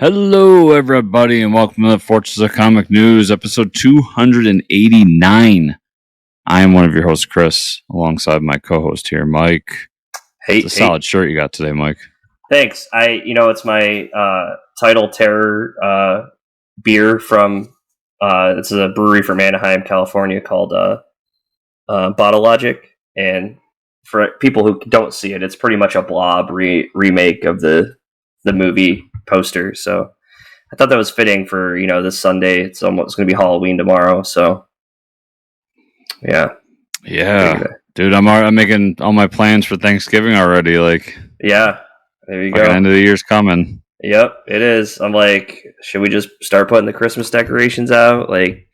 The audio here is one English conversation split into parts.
Hello, everybody, and welcome to the Fortress of Comic News, episode 289. I am one of your hosts, Chris, alongside my co-host here, Mike. It's a solid shirt you got today, Mike. Thanks. It's my Title Terror beer from. This is a brewery from Anaheim, California, called Bottle Logic. And for people who don't see it, it's pretty much a Blob remake of the movie poster. So I thought that was fitting for this Sunday. It's going to be Halloween tomorrow. So yeah, dude, I'm making all my plans for Thanksgiving already. Yeah, there you go. The end of the year's coming. Yep, it is. I'm like, should we just start putting the Christmas decorations out? Like,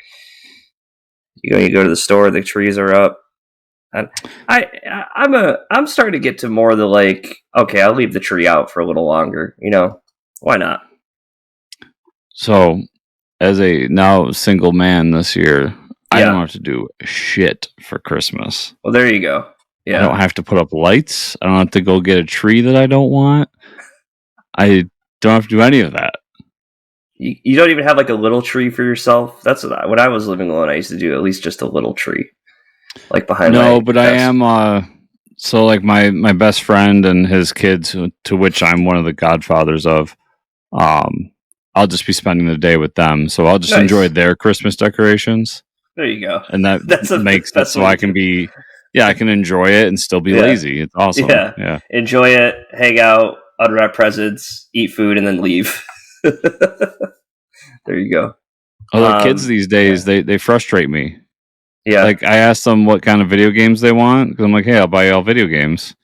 you go to the store, the trees are up. I'm starting to get to more of the okay, I'll leave the tree out for a little longer. Why not? So, as a now single man this year, I don't have to do shit for Christmas. Well, there you go. Yeah, I don't have to put up lights. I don't have to go get a tree that I don't want. I don't have to do any of that. You don't even have a little tree for yourself? That's when I was living alone, I used to do at least just a little tree. Behind no, but desk. I am so my best friend and his kids, to which I'm one of the godfathers of, I'll just be spending the day with them, so I'll just enjoy their Christmas decorations. There you go. And that makes it so I can be I can enjoy it and still be lazy. It's awesome. Yeah. Enjoy it, hang out, unwrap presents, eat food, and then leave. There you go. The kids these days, they frustrate me. Yeah. I asked them what kind of video games they want, because I'm like, hey, I'll buy you all video games.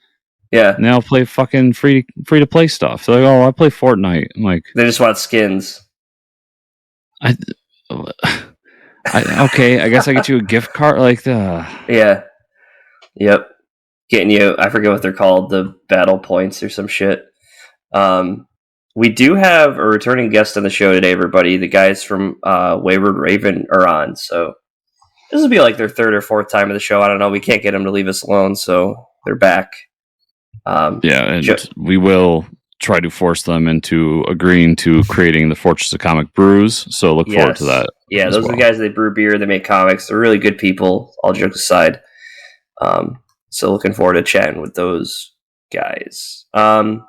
Yeah. And they'll play fucking free to play stuff. They're like, oh, I play Fortnite. I'm like, they just want skins. Okay, I guess I get you a gift card Yeah. Yep. Getting you, I forget what they're called, the battle points or some shit. We do have a returning guest on the show today, everybody. The guys from Wayward Raven are on, so this will be their third or fourth time of the show. I don't know. We can't get them to leave us alone, so they're back. We will try to force them into agreeing to creating the Fortress of Comic Brews, so look forward to that. Yeah, those are the guys, they brew beer, they make comics. They're really good people, all jokes aside. So looking forward to chatting with those guys. Other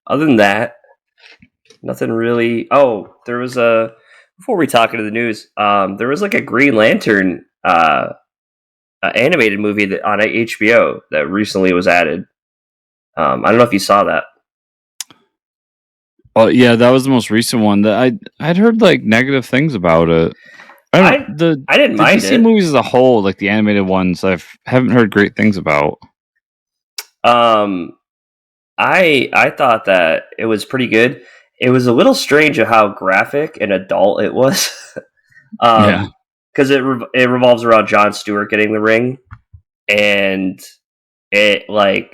than that, nothing really. Oh, there was before we talk into the news, there was a Green Lantern animated movie that on HBO that recently was added. I don't know if you saw that. Oh yeah, that was the most recent one that I'd heard negative things about it. I didn't mind DC movies as a whole, the animated ones, haven't heard great things about. I thought that it was pretty good. It was a little strange of how graphic and adult it was. Because it revolves around Jon Stewart getting the ring, and it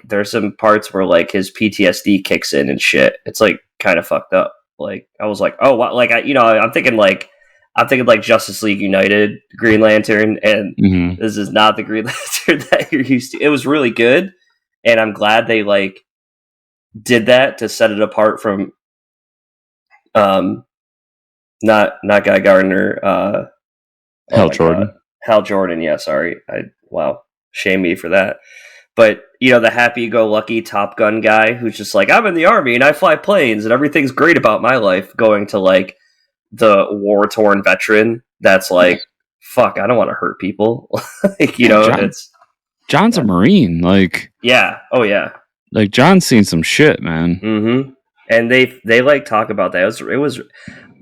there's some parts where his PTSD kicks in and shit. It's kind of fucked up. I was like, oh, what? I'm thinking Justice League United Green Lantern, and this is not the Green Lantern that you're used to. It was really good, and I'm glad they did that to set it apart from not Guy Gardner, Hal Jordan. Hal Jordan, yeah, sorry. Shame me for that. But the happy-go-lucky Top Gun guy who's just I'm in the army and I fly planes and everything's great about my life, going to the war-torn veteran that's fuck, I don't want to hurt people. John's a Marine. Yeah. Oh yeah. John's seen some shit, man. Mm-hmm. And they talk about that. It was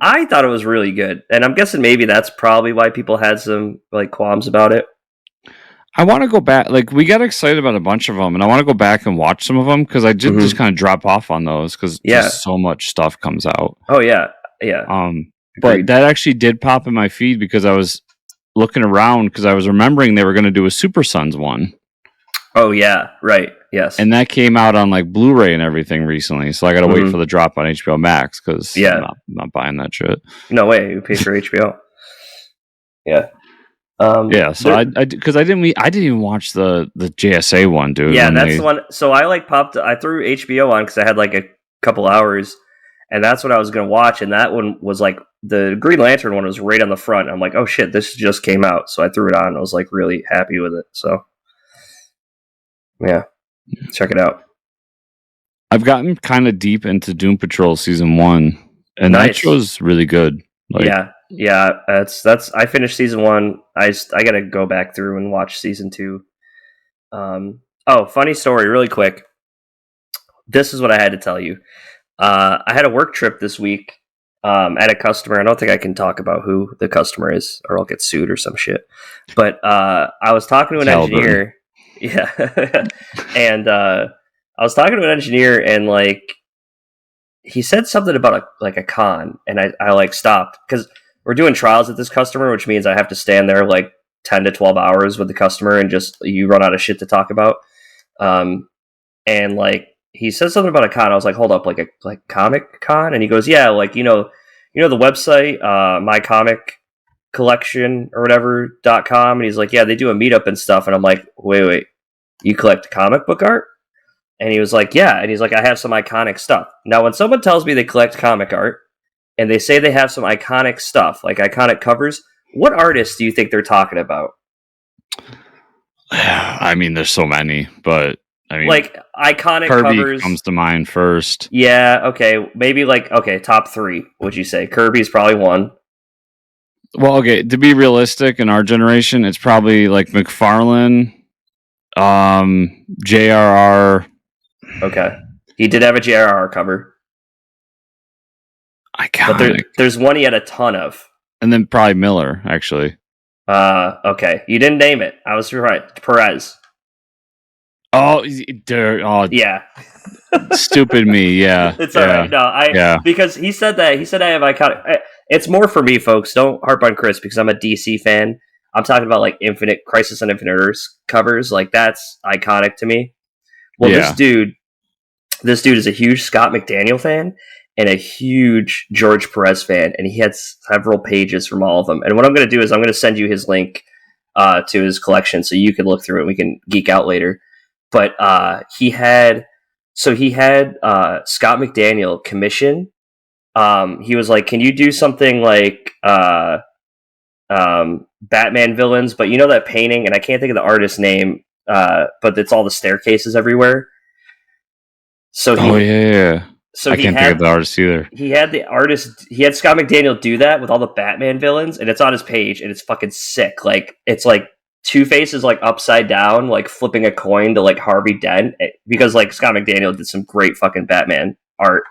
I thought it was really good. And I'm guessing maybe that's probably why people had some qualms about it. I want to go back. We got excited about a bunch of them, and I want to go back and watch some of them, because I did just kind of drop off on those because just so much stuff comes out. Oh yeah, yeah. But that actually did pop in my feed because I was looking around, because I was remembering they were going to do a Super Sons one. Oh yeah, right. Yes. And that came out on Blu-ray and everything recently, so I got to wait for the drop on HBO Max, because I'm not buying that shit. No way, you pay for HBO. Yeah. So I didn't even watch the JSA one, dude. Yeah, that's the one. So I I threw HBO on because I had a couple hours, and that's what I was going to watch. And that one was like the Green Lantern one was right on the front. I'm like, oh shit, this just came out, so I threw it on. And I was like really happy with it. So yeah, check it out. I've gotten kind of deep into Doom Patrol season 1, and that show's really good. Like, yeah. That's. I finished season 1. I got to go back through and watch season 2. Oh, funny story, really quick. This is what I had to tell you. I had a work trip this week at a customer. I don't think I can talk about who the customer is, or I'll get sued or some shit. But I was talking to an engineer. Yeah, and I was talking to an engineer, and like he said something about a con, and I like stopped because we're doing trials at this customer, which means I have to stand there like 10 to 12 hours with the customer, and just you run out of shit to talk about. And like he said something about a con. I was like, hold up, like comic con? And he goes, yeah, like you know the website, my comic collection or whatever.com. And he's like, yeah, they do a meetup and stuff. And I'm like, wait, you collect comic book art? And he was like, yeah. And he's like, I have some iconic stuff. Now, when someone tells me they collect comic art and they say they have some iconic stuff, like iconic covers, what artists do you think they're talking about? I mean, there's so many, but I mean, like iconic Kirby covers comes to mind first. Yeah, okay. Maybe top 3, would you say? Kirby's probably one. Well, okay, to be realistic in our generation, it's probably like McFarlane, JRR. Okay. He did have a JRR cover. Iconic. But there's one he had a ton of. And then probably Miller, actually. Okay. You didn't name it. I was right. Perez. Oh, yeah. Stupid me, yeah. It's all right. No, because he said that. He said I have iconic. It's more for me, folks. Don't harp on Chris because I'm a DC fan. I'm talking about like Infinite Crisis on Infinite Earths covers. Like that's iconic to me. Well, this dude is a huge Scott McDaniel fan and a huge George Perez fan, and he had several pages from all of them. And what I'm going to do is I'm going to send you his link to his collection so you can look through it. We can geek out later. But he had Scott McDaniel commission. He was like, "Can you do something like Batman villains?" But you know that painting, and I can't think of the artist's name. But it's all the staircases everywhere. So So I can't think of the artist either. He had Scott McDaniel do that with all the Batman villains, and it's on his page, and it's fucking sick. Like it's like Two-Face is like upside down, like flipping a coin to like Harvey Dent, because like Scott McDaniel did some great fucking Batman art.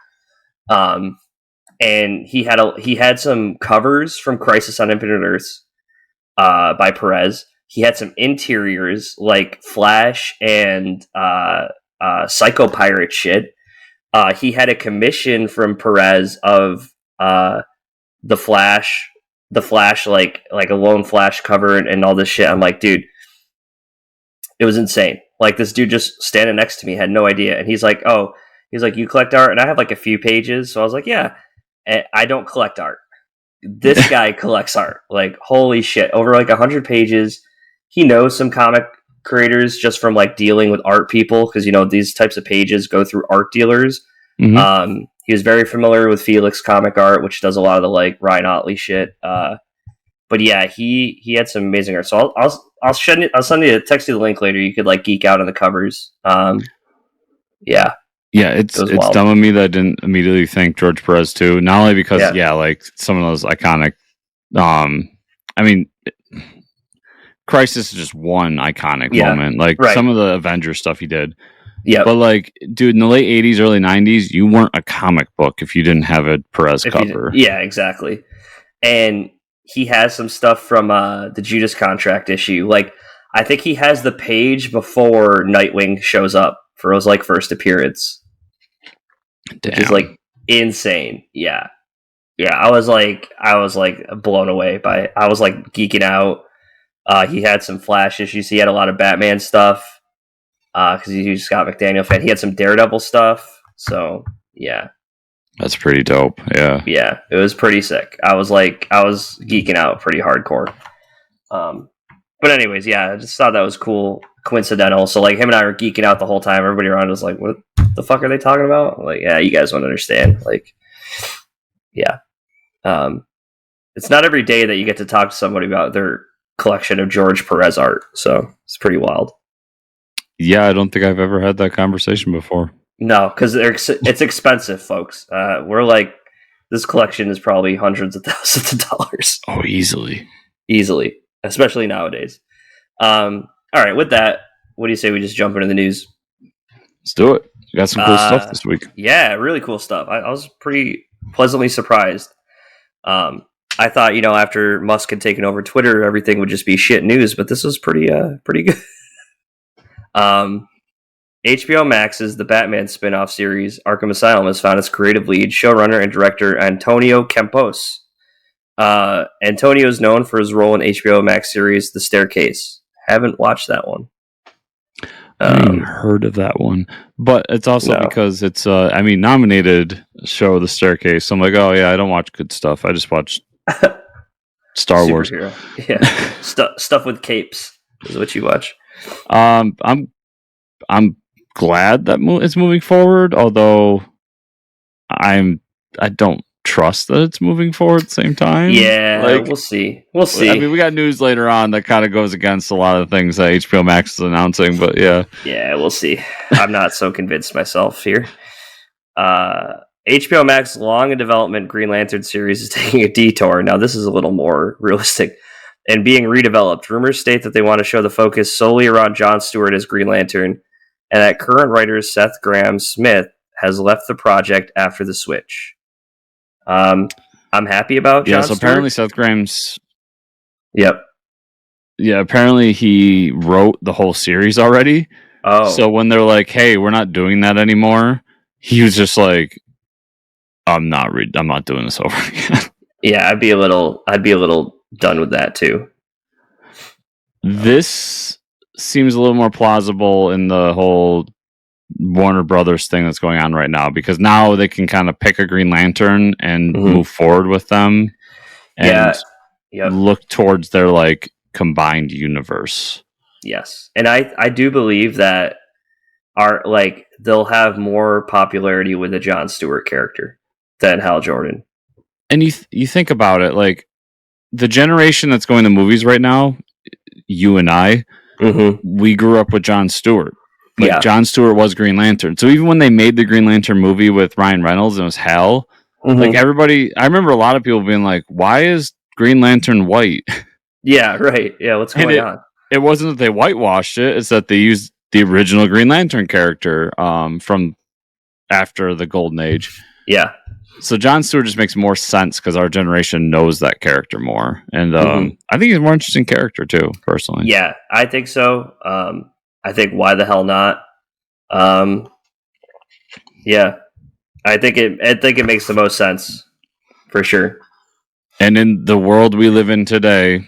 And he had some covers from Crisis on Infinite Earths by Perez. He had some interiors like Flash and Psycho Pirate shit. He had a commission from Perez of the Flash like a lone Flash cover and all this shit. I'm like, dude, it was insane. Like this dude just standing next to me had no idea, and he's like, you collect art, and I have like a few pages, so I was like, yeah. And I don't collect art. This guy collects art. Like holy shit, over like 100 pages. He knows some comic creators just from like dealing with art people, because you know these types of pages go through art dealers. Mm-hmm. He was very familiar with Felix Comic Art, which does a lot of the like Ryan Otley shit. But yeah, he had some amazing art. So I'll send you text you the link later. You could like geek out on the covers. Yeah. Yeah, it's dumb of me that I didn't immediately think George Perez too. Not only because like some of those iconic. I mean, Crisis is just one iconic moment. Like some of the Avengers stuff he did. Yeah, but like, dude, in the late '80s, early '90s, you weren't a comic book if you didn't have a Perez cover. Yeah, exactly. And he has some stuff from the Judas Contract issue. Like, I think he has the page before Nightwing shows up for his like first appearance, which is like insane. Yeah. I was like blown away by it. I was like geeking out. He had some Flash issues. He had a lot of Batman stuff. Because he's a huge Scott McDaniel fan. He had some Daredevil stuff. So, yeah. That's pretty dope. Yeah. Yeah, it was pretty sick. I was geeking out pretty hardcore. But anyways, yeah, I just thought that was cool, coincidental. So, like, him and I were geeking out the whole time. Everybody around was like, what the fuck are they talking about? Like, yeah, you guys won't understand. Like, yeah. It's not every day that you get to talk to somebody about their collection of George Perez art, so it's pretty wild. Yeah, I don't think I've ever had that conversation before. No, because it's expensive, folks. We're like, this collection is probably hundreds of thousands of dollars. Oh, easily, especially nowadays. All right, with that, what do you say we just jump into the news? Let's do it. We got some cool stuff this week. Yeah, really cool stuff. I was pretty pleasantly surprised. I thought, after Musk had taken over Twitter, everything would just be shit news, but this was pretty good. HBO Max's The Batman spin-off series, Arkham Asylum, has found its creative lead, showrunner and director Antonio Campos. Antonio is known for his role in HBO Max series The Staircase. Haven't watched that one. I haven't heard of that one, but it's also because it's nominated show The Staircase. So I'm like, oh yeah, I don't watch good stuff. I just watch Star Wars. Yeah, stuff with capes is what you watch. I'm glad that it's moving forward, although I don't trust that it's moving forward at the same time. Yeah, we'll see. I mean, we got news later on that kind of goes against a lot of things that HBO Max is announcing, but yeah. Yeah, we'll see. I'm not so convinced myself here. HBO Max long in development Green Lantern series is taking a detour. Now, this is a little more realistic and being redeveloped. Rumors state that they want to show the focus solely around Jon Stewart as Green Lantern, and that current writer Seth Grahame-Smith has left the project after the switch. I'm happy about Jon Stewart. Apparently Seth Graham's... Yep. Yeah, apparently he wrote the whole series already. Oh. So when they're like, hey, we're not doing that anymore, he was just like, I'm not doing this over again. Yeah, I'd be a little done with that too. This seems a little more plausible in the whole Warner Brothers thing that's going on right now, because now they can kind of pick a Green Lantern and move forward with them and look towards their like combined universe. Yes. And I do believe that they'll have more popularity with the Jon Stewart character than Hal Jordan. And you think about it, like the generation that's going to movies right now, you and I, we grew up with Jon Stewart. Like Jon Stewart was Green Lantern. So even when they made the Green Lantern movie with Ryan Reynolds and it was Hal, like everybody, I remember a lot of people being like, why is Green Lantern white? Yeah, right. Yeah, what's going on? It wasn't that they whitewashed it, it's that they used the original Green Lantern character from after the Golden Age. Yeah. So Jon Stewart just makes more sense because our generation knows that character more. And I think he's a more interesting character too, personally. Yeah, I think so. I think why the hell not? Yeah. I think it makes the most sense for sure. And in the world we live in today,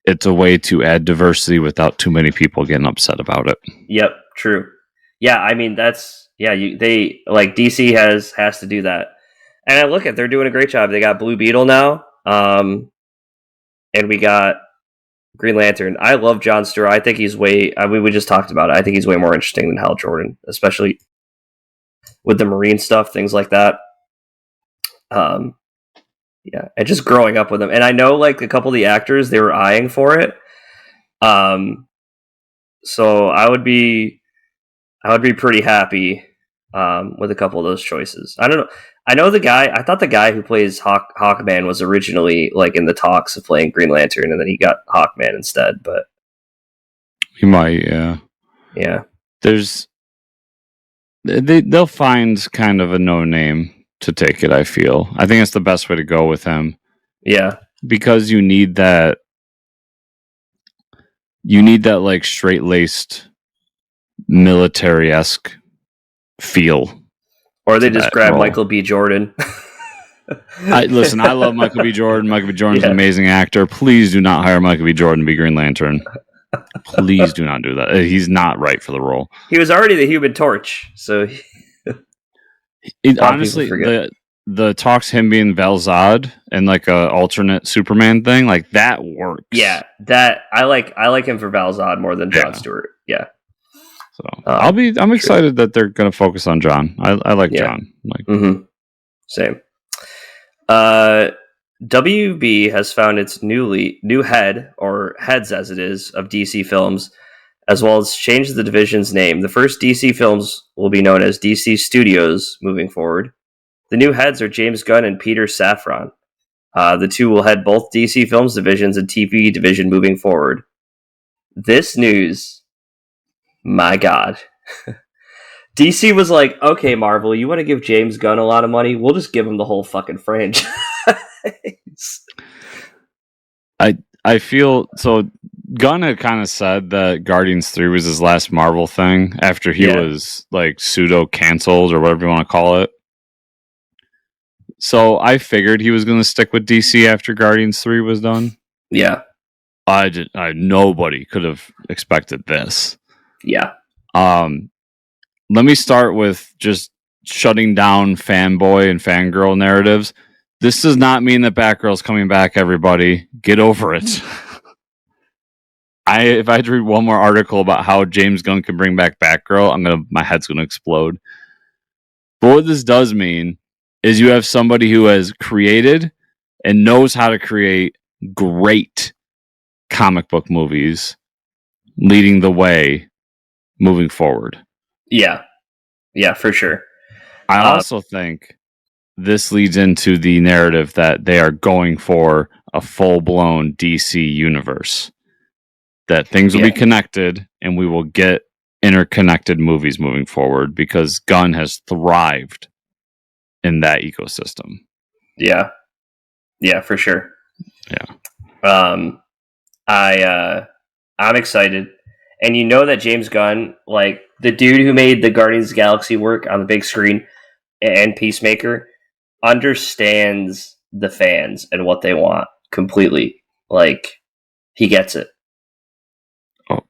it's a way to add diversity without too many people getting upset about it. Yep, true. Yeah, I mean they like DC has to do that. And I look at they're doing a great job. They got Blue Beetle now. And we got Green Lantern. I love Jon Stewart. I think he's we just talked about it. I think he's way more interesting than Hal Jordan, especially with the Marine stuff, things like that. Yeah, and just growing up with him. And I know like a couple of the actors, they were eyeing for it. So I would be pretty happy with a couple of those choices. I don't know. I thought the guy who plays Hawkman was originally like in the talks of playing Green Lantern, and then he got Hawkman instead, but he might, yeah. Yeah. They'll find kind of a no name to take it, I feel. I think it's the best way to go with him. Yeah. Because you need that like straight-laced military-esque feel. Or they just grab Michael B. Jordan. I love Michael B. Jordan. Michael B. Jordan's an amazing actor. Please do not hire Michael B. Jordan to be Green Lantern. Please do not do that. He's not right for the role. He was already the Human Torch, so... honestly, the talks him being Val-Zod and like a alternate Superman thing, like that works. Yeah, that I like him for Val-Zod more than Jon Stewart. Yeah. So I'm excited that they're going to focus on Jon. I like Jon. Like, Same. WB has found its new head, or heads as it is, of DC Films, as well as changed the division's name. The first DC Films will be known as DC Studios moving forward. The new heads are James Gunn and Peter Safran. The two will head both DC Films divisions and TV division moving forward. This news, my God. DC was like, okay, Marvel, you want to give James Gunn a lot of money? We'll just give him the whole fucking franchise. I feel so. Gunn had kind of said that Guardians 3 was his last Marvel thing after he was like pseudo canceled or whatever you want to call it. So I figured he was going to stick with DC after Guardians 3 was done. Yeah. Nobody could have expected this. Yeah. Let me start with just shutting down fanboy and fangirl narratives. This does not mean that Batgirl's coming back, everybody. Get over it. If I had to read one more article about how James Gunn can bring back Batgirl, my head's gonna explode. But what this does mean is you have somebody who has created and knows how to create great comic book movies leading the way moving forward. Yeah. Yeah, for sure. I also think this leads into the narrative that they are going for a full-blown DC universe. That things will be connected and we will get interconnected movies moving forward because Gunn has thrived in that ecosystem. Yeah. Yeah, for sure. Yeah. I'm excited. And you know that James Gunn, like the dude who made the Guardians of the Galaxy work on the big screen and Peacemaker, understands the fans and what they want completely. Like, he gets it. Oh.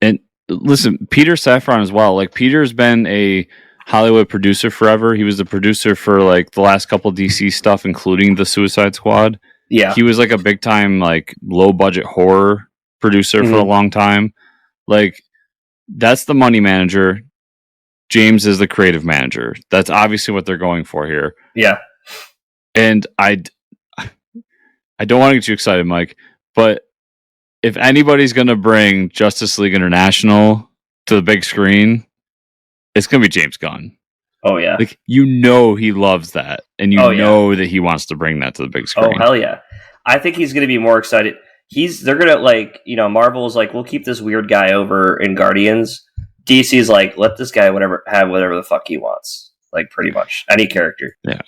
And listen, Peter Safran as well. Like, Peter's been a Hollywood producer forever. He was the producer for like the last couple DC stuff, including the Suicide Squad. Yeah. He was like a big time, like low budget horror producer for a long time. Like, that's the money manager. James is the creative manager. That's obviously what they're going for here. Yeah. And I don't want to get you excited, Mike, but if anybody's going to bring Justice League International to the big screen, it's going to be James Gunn. Oh, yeah. Like, you know he loves that, and you know that he wants to bring that to the big screen. Oh, hell yeah. I think he's going to be more excited. They're going to, like, you know, Marvel's like, we'll keep this weird guy over in Guardians. DC's like, let this guy have whatever the fuck he wants. Like, pretty much. Any character. Yeah.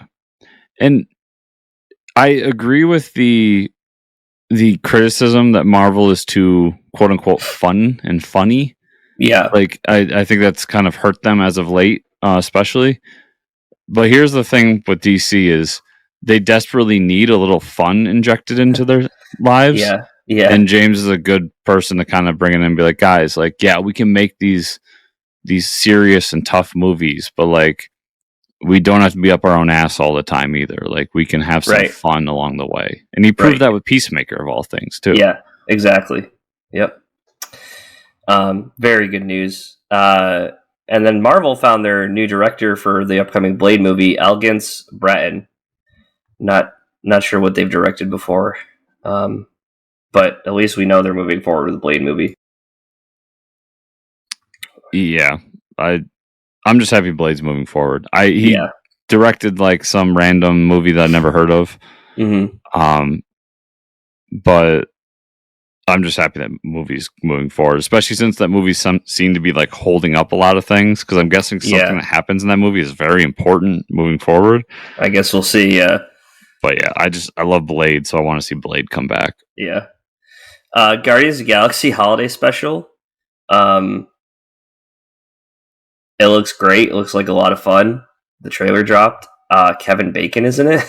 And I agree with the criticism that Marvel is too, quote unquote, fun and funny. Yeah. Like, I think that's kind of hurt them as of late, especially. But here's the thing with DC is they desperately need a little fun injected into their lives. Yeah. Yeah. And James is a good person to kind of bring it in and be like, guys, like, yeah, we can make these serious and tough movies, but like, we don't have to be up our own ass all the time either. Like, we can have some fun along the way. And he proved that with Peacemaker of all things too. Yeah, exactly. Yep. Very good news. And then Marvel found their new director for the upcoming Blade movie, Algins Bratton. Not sure what they've directed before. But at least we know they're moving forward with the Blade movie. Yeah. I'm just happy Blade's moving forward. He directed like some random movie that I never heard of. Mm-hmm. But I'm just happy that movie's moving forward, especially since that movie seemed to be like holding up a lot of things. Because I'm guessing something that happens in that movie is very important moving forward. I guess we'll see. But yeah, I love Blade, so I want to see Blade come back. Yeah. Guardians of the Galaxy Holiday Special. It looks great. It looks like a lot of fun. The trailer dropped. Kevin Bacon is in it.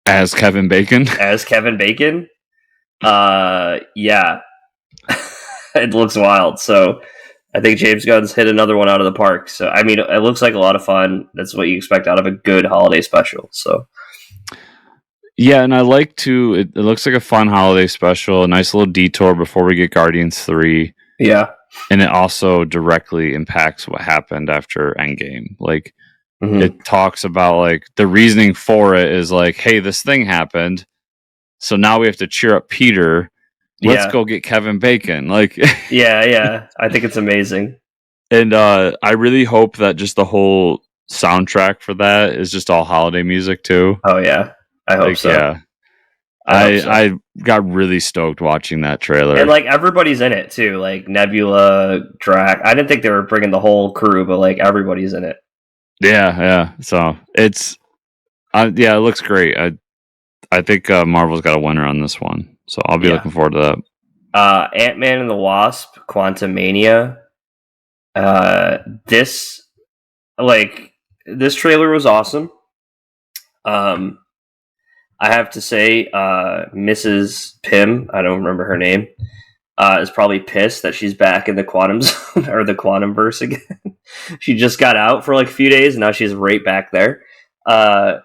As Kevin Bacon? As Kevin Bacon. Yeah. It looks wild. So I think James Gunn's hit another one out of the park. So, I mean, it looks like a lot of fun. That's what you expect out of a good holiday special. So, yeah, and I like to... It looks like a fun holiday special. A nice little detour before we get Guardians 3. Yeah. And it also directly impacts what happened after Endgame. Like, it talks about like the reasoning for it is like, hey, this thing happened, so now we have to cheer up Peter. Let's go get Kevin Bacon. Like, yeah. I think it's amazing. And I really hope that just the whole soundtrack for that is just all holiday music too. Oh yeah, I hope so. Yeah, I got really stoked watching that trailer, and like everybody's in it too. Like Nebula, Drac. I didn't think they were bringing the whole crew, but like everybody's in it. Yeah. So it's, it looks great. I think Marvel's got a winner on this one, so I'll be looking forward to that. Ant-Man and the Wasp, Quantumania. This trailer was awesome. I have to say, Mrs. Pym, I don't remember her name, is probably pissed that she's back in the quantum zone or the quantum verse again. She just got out for like a few days, and now she's right back there. The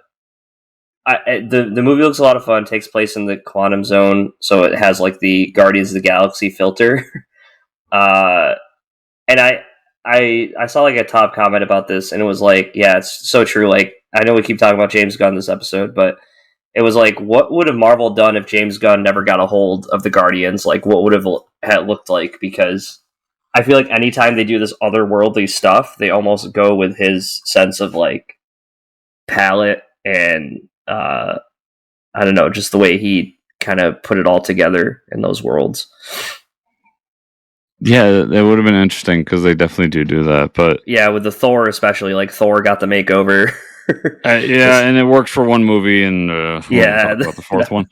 movie looks a lot of fun. Takes place in the quantum zone, so it has like the Guardians of the Galaxy filter. And I saw like a top comment about this, and it was like, yeah, it's so true. Like, I know we keep talking about James Gunn this episode, but it was like, what would have Marvel done if James Gunn never got a hold of the Guardians? Like, what would have looked like? Because I feel like anytime they do this otherworldly stuff, they almost go with his sense of like palette and I don't know, just the way he kind of put it all together in those worlds. Yeah, it would have been interesting because they definitely do that. But yeah, with the Thor especially, like Thor got the makeover. And it worked for one movie, and about the fourth one.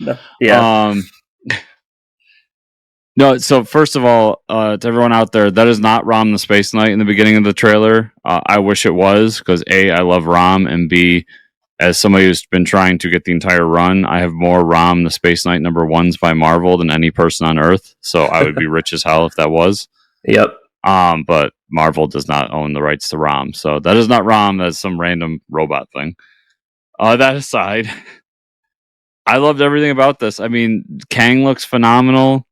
No, so first of all, to everyone out there, that is not Rom the Space Knight in the beginning of the trailer. I wish it was, because A, I love Rom, and B, as somebody who's been trying to get the entire run, I have more Rom the Space Knight #1s by Marvel than any person on Earth, so I would be rich as hell if that was. Yep. But Marvel does not own the rights to Rom, so that is not Rom. That's some random robot thing. That aside, I loved everything about this. I mean, Kang looks phenomenal.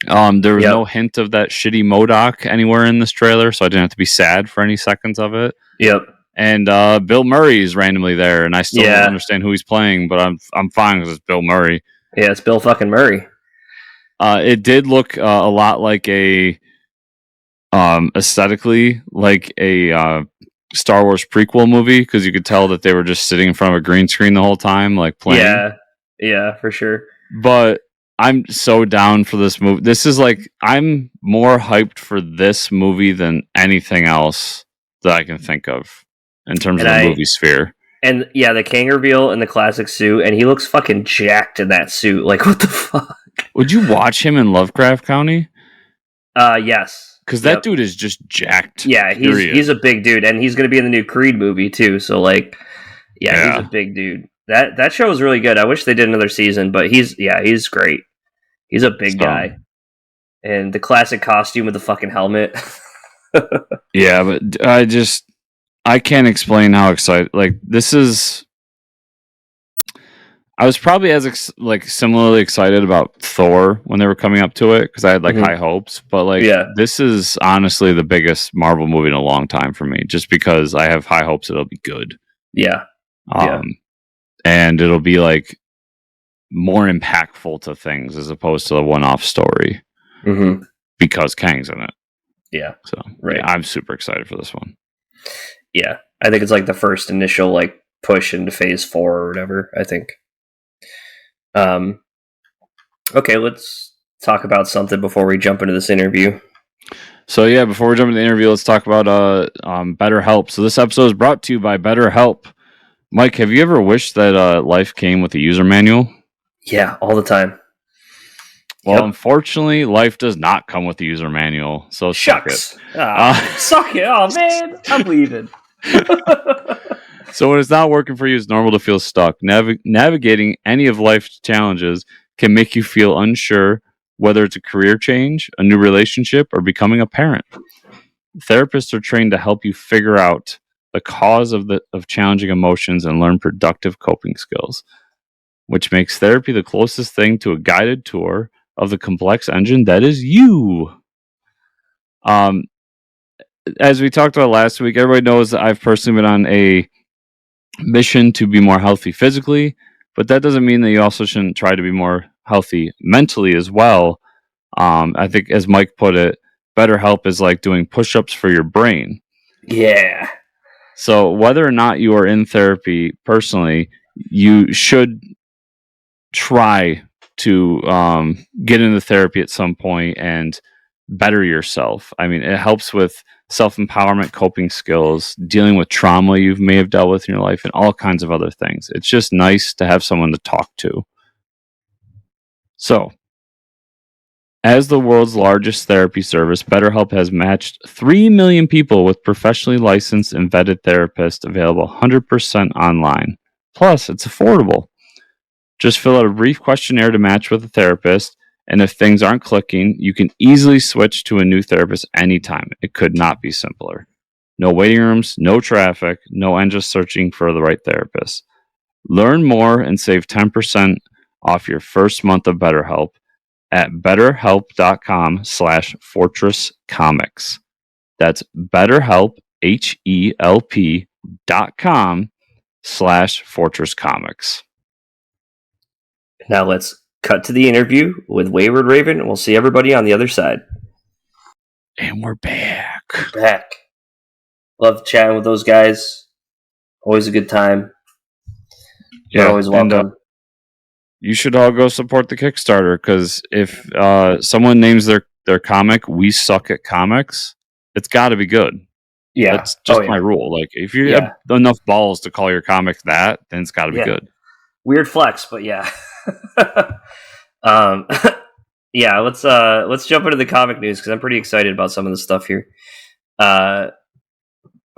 There was no hint of that shitty MODOK anywhere in this trailer, so I didn't have to be sad for any seconds of it. Yep. And Bill Murray is randomly there, and I still don't understand who he's playing, but I'm fine because it's Bill Murray. Yeah, it's Bill fucking Murray. It did look a lot like a aesthetically like a Star Wars prequel movie, because you could tell that they were just sitting in front of a green screen the whole time, like playing. Yeah, for sure. But I'm so down for this movie. This is like, I'm more hyped for this movie than anything else that I can think of in terms of the movie sphere. And yeah, the Kang reveal in the classic suit, and he looks fucking jacked in that suit. Like, what the fuck? Would you watch him in Lovecraft County? Yes. Because that dude is just jacked. Yeah, he's a big dude, and he's going to be in the new Creed movie too. So like, he's a big dude. That show is really good. I wish they did another season, but he's great. He's a big guy, and the classic costume with the fucking helmet. Yeah, but I can't explain how excited. Like, this is. I was probably as similarly excited about Thor when they were coming up to it, because I had high hopes. But this is honestly the biggest Marvel movie in a long time for me, just because I have high hopes it'll be good. Yeah. And it'll be like more impactful to things as opposed to a one-off story, because Kang's in it. Yeah. So I'm super excited for this one. Yeah, I think it's like the first initial like push into Phase 4 or whatever, I think. Okay, let's talk about something before we jump into this interview. So before we jump into the interview, let's talk about BetterHelp. So this episode is brought to you by BetterHelp. Mike, have you ever wished that life came with a user manual? Yeah, all the time. Well, unfortunately, life does not come with a user manual. So shucks. Suck it. Suck it. Oh man, I'm leaving. So when it's not working for you, it's normal to feel stuck. Navigating any of life's challenges can make you feel unsure, whether it's a career change, a new relationship, or becoming a parent. Therapists are trained to help you figure out the cause of challenging emotions and learn productive coping skills, which makes therapy the closest thing to a guided tour of the complex engine that is you. as we talked about last week, everybody knows that I've personally been on a mission to be more healthy physically, but that doesn't mean that you also shouldn't try to be more healthy mentally as well. I think, as Mike put it, BetterHelp is like doing push-ups for your brain. Yeah. So whether or not you are in therapy personally, you should try to get into therapy at some point and better yourself. I mean, it helps with self-empowerment, coping skills, dealing with trauma you may have dealt with in your life, and all kinds of other things. It's just nice to have someone to talk to. So, as the world's largest therapy service, BetterHelp has matched 3 million people with professionally licensed and vetted therapists available 100% online. Plus, it's affordable. Just fill out a brief questionnaire to match with a therapist, and if things aren't clicking, you can easily switch to a new therapist anytime. It could not be simpler. No waiting rooms, no traffic, no endless searching for the right therapist. Learn more and save 10% off your first month of BetterHelp at betterhelp.com/fortresscomics. That's BetterHelp, HELP.com/fortresscomics. Now let's cut to the interview with Wayward Raven, and we'll see everybody on the other side. And we're back. Love chatting with those guys. Always a good time. Yeah, You're always welcome. You should all go support the Kickstarter, because if someone names their comic "We Suck at Comics," it's got to be good. Yeah, that's just my rule. Like, if you have enough balls to call your comic that, then it's got to be good. Weird flex, but yeah. Yeah, let's jump into the comic news, because I'm pretty excited about some of the stuff here.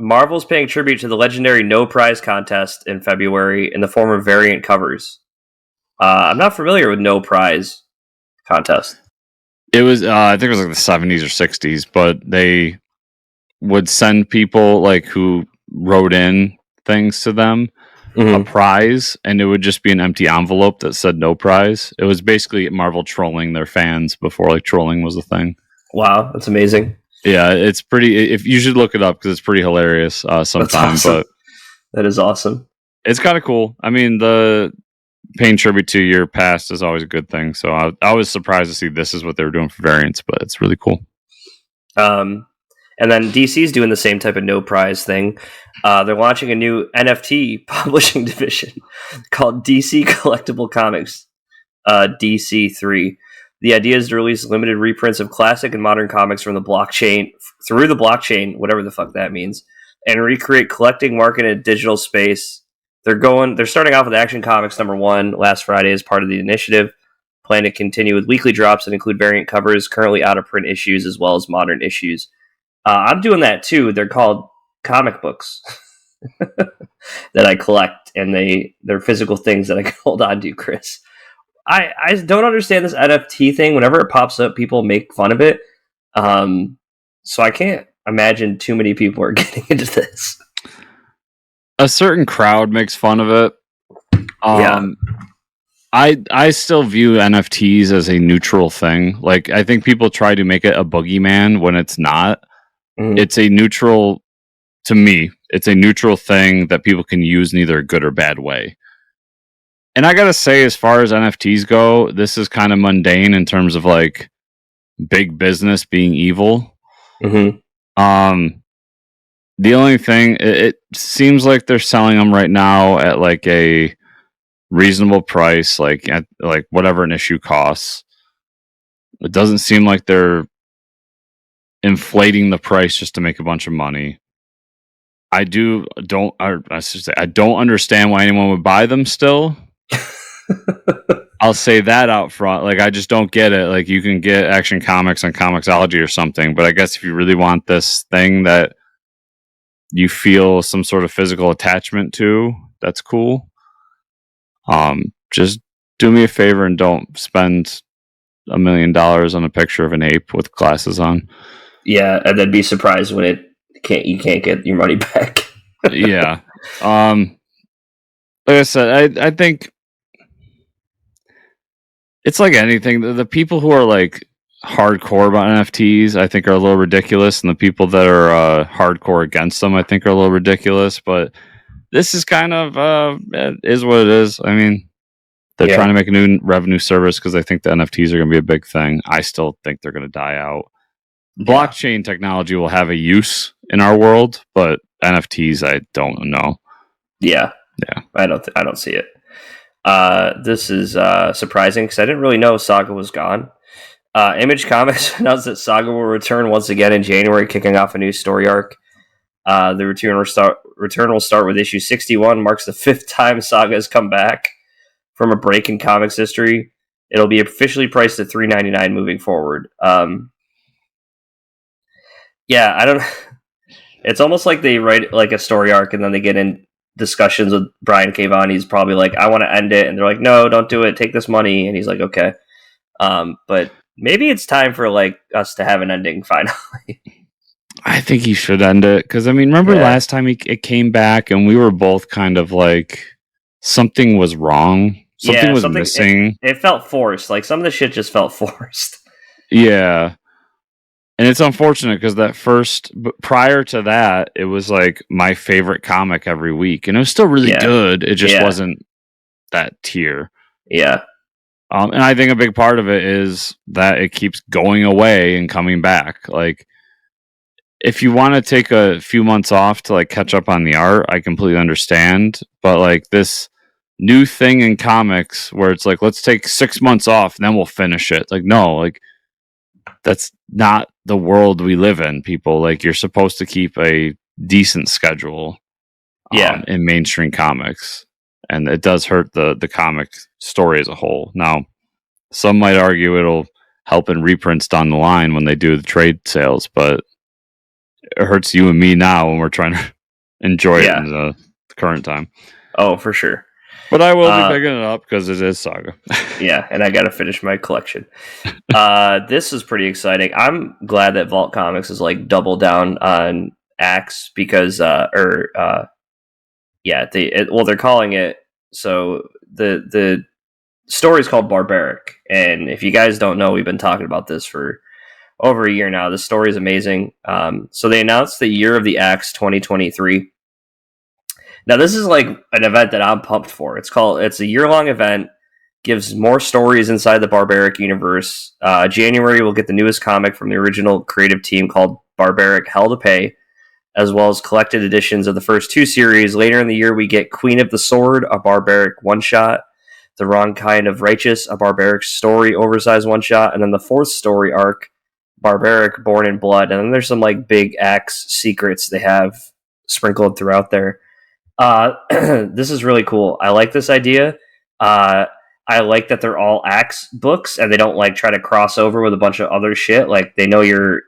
Marvel's paying tribute to the legendary No Prize contest in February in the form of variant covers. I'm not familiar with No Prize contest. It was, I think it was like the 70s or 60s, but they would send people like who wrote in things to them a prize, and it would just be an empty envelope that said no prize. It was basically Marvel trolling their fans before like trolling was a thing. Wow, that's amazing. Yeah, it's pretty. If you should look it up, because it's pretty hilarious sometimes. Awesome. But that is awesome. It's kind of cool. I mean, the paying tribute to your past is always a good thing. So I was surprised to see this is what they were doing for variants, but it's really cool. And then DC's doing the same type of no prize thing. They're launching a new NFT publishing division called DC Collectible Comics, DC3. The idea is to release limited reprints of classic and modern comics from the blockchain, whatever the fuck that means, and recreate collecting market in a digital space. They're starting off with Action Comics #1 last Friday as part of the initiative. Plan to continue with weekly drops that include variant covers, currently out of print issues, as well as modern issues. I'm doing that too. They're called comic books that I collect, and they're physical things that I can hold on to, Chris. I don't understand this NFT thing. Whenever it pops up, people make fun of it. So I can't imagine too many people are getting into this. A certain crowd makes fun of it. I still view NFTs as a neutral thing. Like, I think people try to make it a boogeyman when it's not. It's a neutral, to me, it's a neutral thing that people can use in either a good or bad way. And I gotta say, as far as NFTs go, this is kind of mundane in terms of like big business being evil. The only thing, it seems like they're selling them right now at like a reasonable price, like at like whatever an issue costs. It doesn't seem like they're inflating the price just to make a bunch of money. I don't understand why anyone would buy them still. I'll say that out front. Like, I just don't get it. Like, you can get Action Comics on Comixology or something, but I guess if you really want this thing that you feel some sort of physical attachment to, that's cool. Just do me a favor and don't spend $1 million on a picture of an ape with glasses on. Yeah, and then be surprised when you can't get your money back. Yeah. Like I said, I think it's like anything. The people who are like hardcore about NFTs, I think, are a little ridiculous, and the people that are hardcore against them, I think, are a little ridiculous. But this is kind of it is what it is. I mean, they're trying to make a new revenue service because I think the NFTs are going to be a big thing. I still think they're going to die out. Blockchain technology will have a use in our world, but NFTs, I don't know. Yeah. I don't see it. This is surprising because I didn't really know Saga was gone. Image Comics announced that Saga will return once again in January, kicking off a new story arc. The return will start with issue 61, marks the 5th time Saga has come back from a break in comics history. It'll be officially priced at $3.99 moving forward. I don't. It's almost like they write like a story arc and then they get in discussions with Brian K. Vaughan. He's probably like, "I want to end it," and they're like, "No, don't do it. Take this money." And he's like, "Okay." But maybe it's time for like us to have an ending finally. I think he should end it because I mean, remember last time it came back and we were both kind of like something was wrong, something was missing. It felt forced. Like some of the shit just felt forced. Yeah, and it's unfortunate because but prior to that, it was like my favorite comic every week, and it was still really good. It just wasn't that tier. Yeah. And I think a big part of it is that it keeps going away and coming back. Like, if you want to take a few months off to like catch up on the art, I completely understand. But like this new thing in comics where it's like, let's take 6 months off and then we'll finish it. Like, no, like that's not the world we live in, people. Like, you're supposed to keep a decent schedule in mainstream comics. And it does hurt the comic story as a whole. Now, some might argue it'll help in reprints down the line when they do the trade sales, but it hurts you and me now when we're trying to enjoy it in the current time. Oh, for sure. But I will be picking it up because it is Saga. Yeah, and I got to finish my collection. This is pretty exciting. I'm glad that Vault Comics is like double down on Axe because, they're calling it. So the story is called Barbaric, and if you guys don't know, we've been talking about this for over a year now. This story is amazing. So they announced the Year of the Axe 2023. Now this is like an event that I'm pumped for. It's a year-long event, gives more stories inside the Barbaric universe. January we'll get the newest comic from the original creative team called Barbaric Hell to Pay, as well as collected editions of the first 2 series. Later in the year we get Queen of the Sword, a Barbaric one-shot, The Wrong Kind of Righteous, a Barbaric story oversized one-shot, and then the 4th story arc, Barbaric Born in Blood. And then there's some like big Axe secrets they have sprinkled throughout there. This is really cool. I like this idea. I like that they're all Axe books and they don't like try to cross over with a bunch of other shit. Like they know you're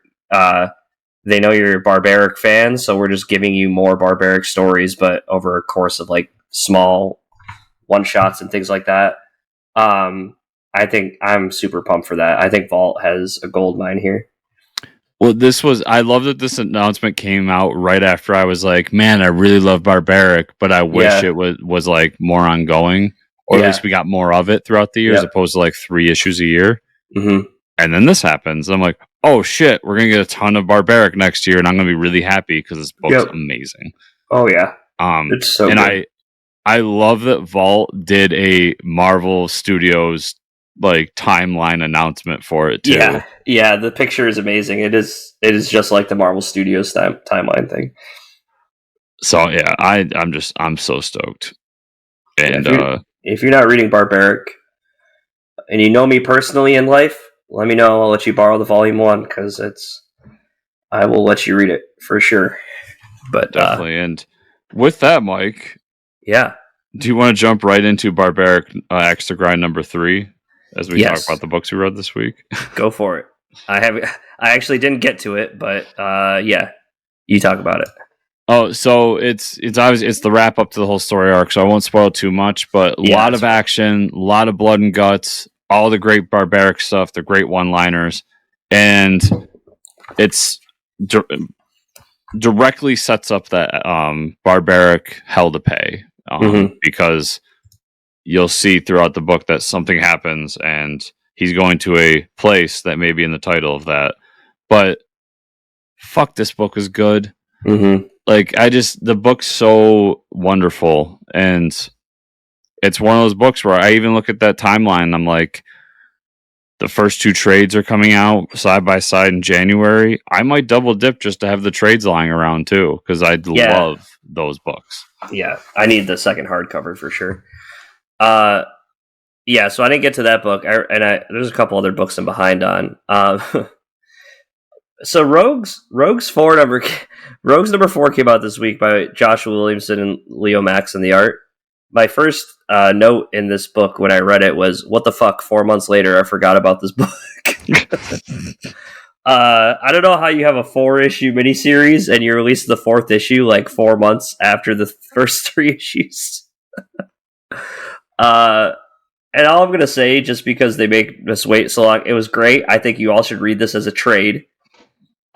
Barbaric fans, so we're just giving you more Barbaric stories, but over a course of like small one shots and things like that. I think I'm super pumped for that. I think Vault has a gold mine here. Well, I love that this announcement came out right after I was like, man, I really love Barbaric, but I wish it was like more ongoing, or at least we got more of it throughout the year as opposed to like 3 issues a year. Mm-hmm. And then this happens. I'm like, oh shit, we're going to get a ton of Barbaric next year, and I'm going to be really happy because this book's amazing. Oh, yeah. It's so good. I love that Vault did a Marvel Studios like timeline announcement for it too. Yeah, the picture is amazing. It is just like the Marvel Studios timeline thing. So yeah, I'm so stoked. And if you're not reading Barbaric and you know me personally in life, let me know. I'll let you borrow the volume 1 because I will let you read it for sure. But definitely. And with that, Mike, do you want to jump right into Barbaric Extra Grind number 3 as we talk about the books we read this week? Go for it. I actually didn't get to it, but you talk about it. Oh, so it's obviously it's the wrap up to the whole story arc, so I won't spoil too much, but a lot of action, a lot of blood and guts, all the great Barbaric stuff, the great one-liners, and it's directly sets up that Barbaric Hell to Pay, because you'll see throughout the book that something happens and he's going to a place that may be in the title of that. But fuck, this book is good. Mm-hmm. Like, the book's so wonderful, and it's one of those books where I even look at that timeline and I'm like, the first 2 trades are coming out side by side in January. I might double dip just to have the trades lying around too, because I love those books. Yeah, I need the second hardcover for sure. Yeah, so I didn't get to that book, there's a couple other books I'm behind on. So Rogues number 4 came out this week by Joshua Williamson and Leo Max in the art. My first note in this book when I read it was, what the fuck, 4 months later I forgot about this book. I don't know how you have a 4-issue miniseries and you release the 4th issue like 4 months after the first 3 issues. And all I'm going to say, just because they make us wait so long, it was great. I think you all should read this as a trade.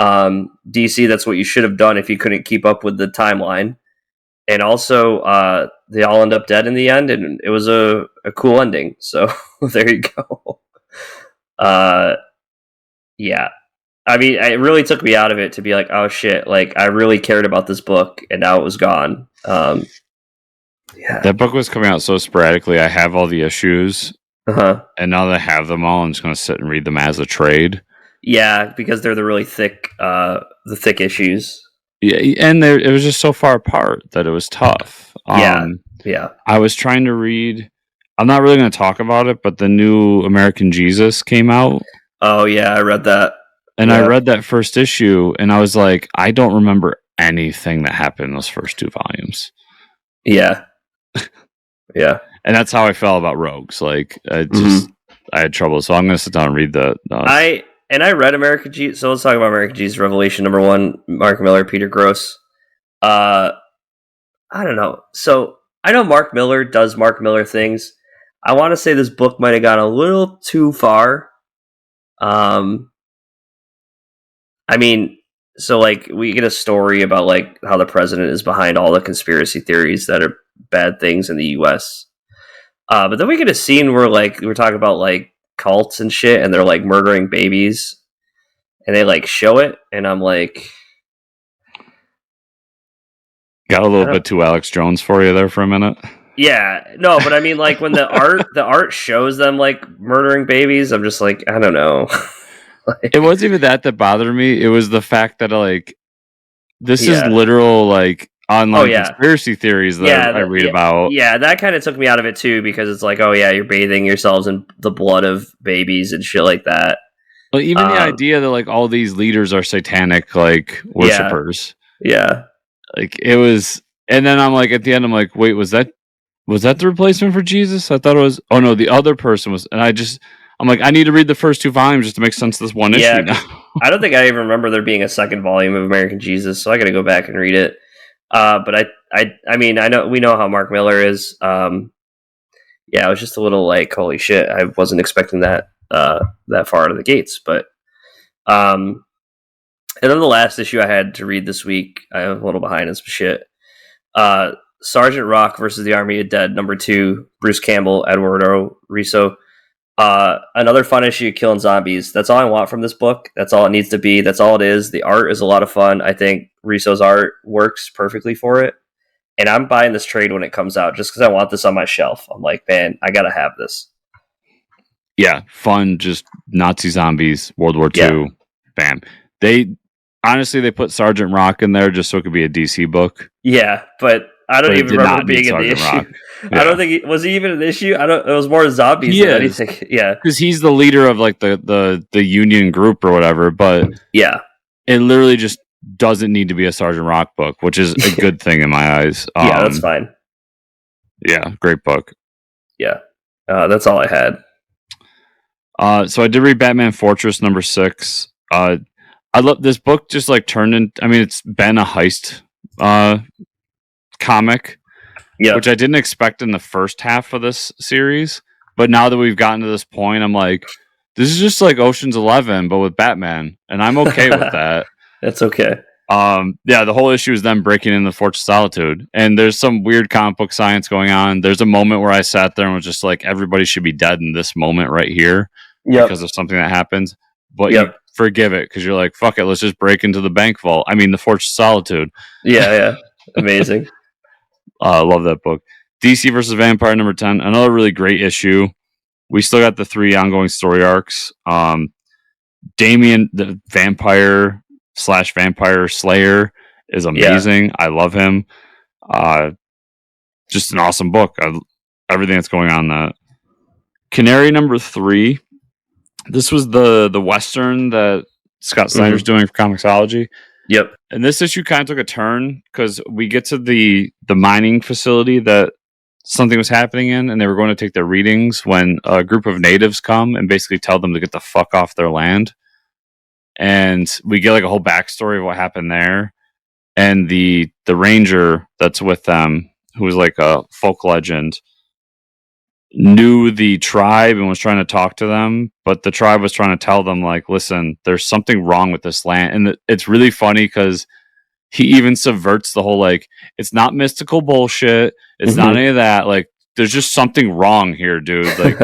DC, that's what you should have done if you couldn't keep up with the timeline. And also, they all end up dead in the end, and it was a cool ending. So there you go. Yeah. I mean, it really took me out of it to be like, oh shit, like I really cared about this book, and now it was gone. Yeah. That book was coming out so sporadically. I have all the issues, and now that I have them all, I'm just going to sit and read them as a trade. Yeah, because they're the really thick, the thick issues. Yeah, and it was just so far apart that it was tough. Yeah. I was trying to read. I'm not really going to talk about it, but the new American Jesus came out. Oh yeah, I read that. And I read that first issue, and I was like, I don't remember anything that happened in those first 2 volumes. Yeah. Yeah. And that's how I felt about Rogues. Like, I had trouble. So I'm going to sit down and read that. I read American Jesus. So let's talk about American Jesus Revelation number 1, Mark Millar, Peter Gross. I don't know. So I know Mark Millar does Mark Millar things. I want to say this book might have gone a little too far. I mean, so like we get a story about like how the president is behind all the conspiracy theories that are bad things in the U.S. But then we get a scene where like we're talking about like cults and shit, and they're like murdering babies, and they like show it, and I'm like, got a little bit too Alex Jones for you there for a minute. Yeah, no, but I mean, like when the art shows them like murdering babies, I'm just like, I don't know. It wasn't even that bothered me. It was the fact that like this is literal like online conspiracy theories that I read about. Yeah, that kind of took me out of it too, because it's like, oh yeah, you're bathing yourselves in the blood of babies and shit like that. Well, even the idea that like all these leaders are satanic like worshippers. Yeah. Like it was, and then I'm like at the end, I'm like, wait, was that the replacement for Jesus? I thought it was. Oh no, the other person was, and I'm like, I need to read the first 2 volumes just to make sense of this one issue now. I don't think I even remember there being a second volume of American Jesus, so I got to go back and read it. But I mean, we know how Mark Millar is. Yeah, I was just a little like, holy shit, I wasn't expecting that far out of the gates. But and then the last issue I had to read this week, I'm a little behind in some shit. Sergeant Rock versus the Army of Dead, number 2, Bruce Campbell, Eduardo Riso. Another fun issue, killing zombies. That's all I want from this book. That's all it needs to be. That's all it is. The art is a lot of fun. I think Riso's art works perfectly for it. And I'm buying this trade when it comes out just because I want this on my shelf. I'm like, man, I gotta have this. Yeah, fun, just Nazi zombies, World War II. Bam. They put Sergeant Rock in there just so it could be a DC book. Yeah, but I don't even remember being in the issue. Yeah. I don't think was he even an issue. It was more zombies than anything. Yeah, because he's the leader of like the Union group or whatever. But yeah, it literally just doesn't need to be a Sergeant Rock book, which is a good thing in my eyes. Yeah, that's fine. Yeah, great book. Yeah, that's all I had. So I did read Batman Fortress number 6. I love this book. Just like turned in. I mean, it's been a heist comic, which I didn't expect in the first half of this series. But now that we've gotten to this point, I'm like, this is just like Ocean's 11, but with Batman, and I'm okay with that. That's okay. Yeah, the whole issue is them breaking in the Fortress of Solitude, and there's some weird comic book science going on. There's a moment where I sat there and was just like, everybody should be dead in this moment right here. because of something that happens, but you forgive it because you're like, fuck it, let's just break into the bank vault. I mean, the Fortress of Solitude. Yeah. Amazing. Love that book. DC versus Vampire number 10, another really great issue. We still got the 3 ongoing story arcs. Damien, the vampire / vampire slayer, is amazing. I love him. Just an awesome book. Everything that's going on in that. Canary number 3. This was the Western that Scott Snyder's doing for Comixology. Yep. And this issue kind of took a turn because we get to the mining facility that something was happening in, and they were going to take their readings when a group of natives come and basically tell them to get the fuck off their land. And we get like a whole backstory of what happened there. And the ranger that's with them, who was like a folk legend, knew the tribe and was trying to talk to them, but the tribe was trying to tell them, like, listen, there's something wrong with this land. And it's really funny because he even subverts the whole, like, it's not mystical bullshit, it's not any of that, like, there's just something wrong here, dude. Like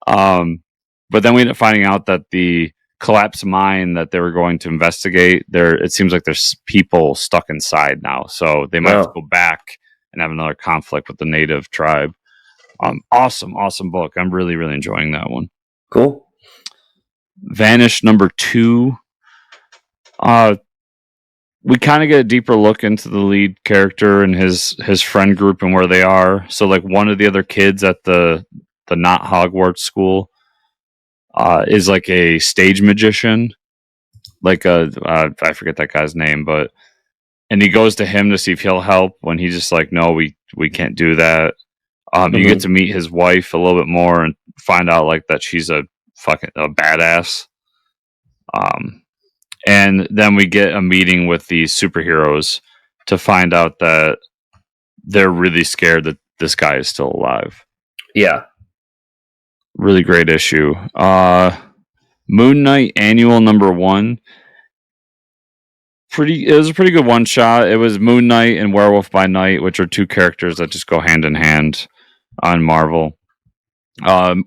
but then we end up finding out that the collapsed mine that they were going to investigate, it seems like there's people stuck inside now, so they might have to go back and have another conflict with the native tribe. Awesome book. I'm really, really enjoying that one. Cool. Vanish number 2. We kind of get a deeper look into the lead character and his friend group and where they are. So, like, one of the other kids at the not Hogwarts school is like a stage magician. Like I forget that guy's name, and he goes to him to see if he'll help when he's just like, no, we can't do that. You get to meet his wife a little bit more and find out like that she's a badass. And then we get a meeting with the superheroes to find out that they're really scared that this guy is still alive. Yeah. Really great issue. Moon Knight Annual number 1. It was a pretty good one shot. It was Moon Knight and Werewolf by Night, which are 2 characters that just go hand in hand on Marvel.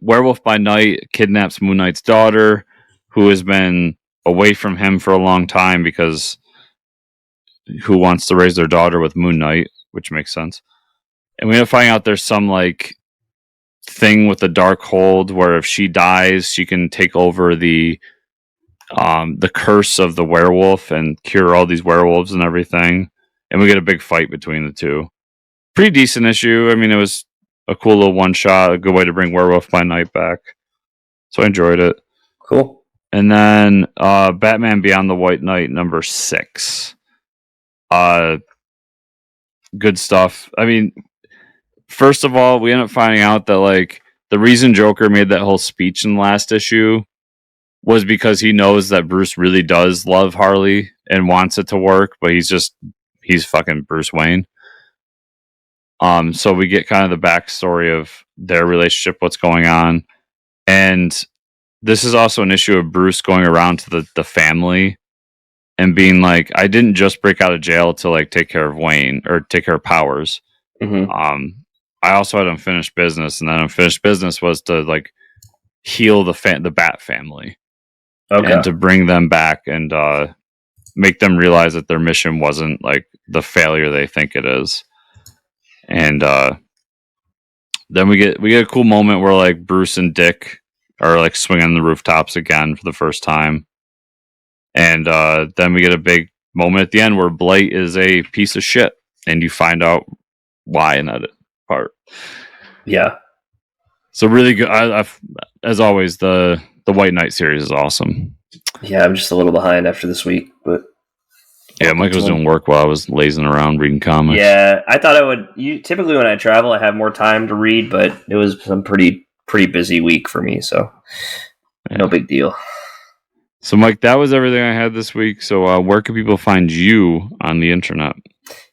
Werewolf by Night kidnaps Moon Knight's daughter, who has been away from him for a long time because who wants to raise their daughter with Moon Knight, which makes sense. And we end up finding out there's some like thing with the dark hold where if she dies, she can take over the curse of the werewolf and cure all these werewolves and everything. And we get a big fight between the 2. Pretty decent issue. I mean, it was a cool little one shot, a good way to bring Werewolf by Night back. So I enjoyed it. Cool. And then Batman Beyond the White Knight number 6. Good stuff. I mean, first of all, we end up finding out that like the reason Joker made that whole speech in the last issue was because he knows that Bruce really does love Harley and wants it to work, but he's fucking Bruce Wayne. So we get kind of the backstory of their relationship, what's going on. And this is also an issue of Bruce going around to the family and being like, I didn't just break out of jail to like take care of Wayne or take care of Powers. I also had unfinished business, and that unfinished business was to like heal the Bat family. Okay. And to bring them back and make them realize that their mission wasn't like the failure they think it is. And then we get a cool moment where like Bruce and Dick are like swinging the rooftops again for the first time. And then we get a big moment at the end where Blight is a piece of shit, and you find out why in that part. Yeah. So really good. As always, the White Knight series is awesome. Yeah, I'm just a little behind after this week, but yeah, Mike was doing work while I was lazing around reading comics. Yeah, I thought I would. Typically when I travel, I have more time to read, but it was some pretty busy week for me, so no big deal. So, Mike, that was everything I had this week. So, where can people find you on the internet?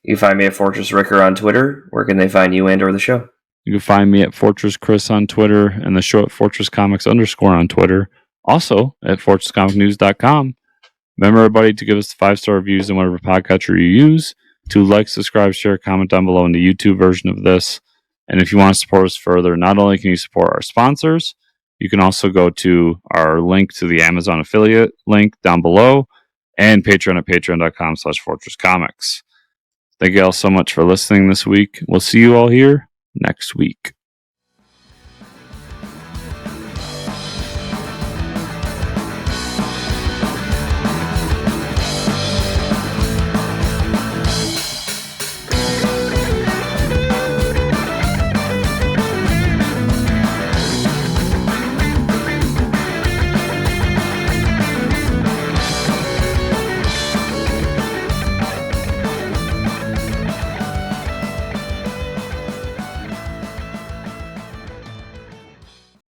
You can find me at Fortress Ricker on Twitter. Where can they find you and/or the show? You can find me at Fortress Chris on Twitter and the show at Fortress Comics _ on Twitter. Also at FortressComicNews.com. Remember, everybody, to give us 5-star reviews in whatever podcatcher you use. To like, subscribe, share, comment down below in the YouTube version of this. And if you want to support us further, not only can you support our sponsors, You can also go to our link to the Amazon affiliate link down below and Patreon at patreon.com/fortresscomics. Thank you all so much for listening this week. We'll see you all here next week.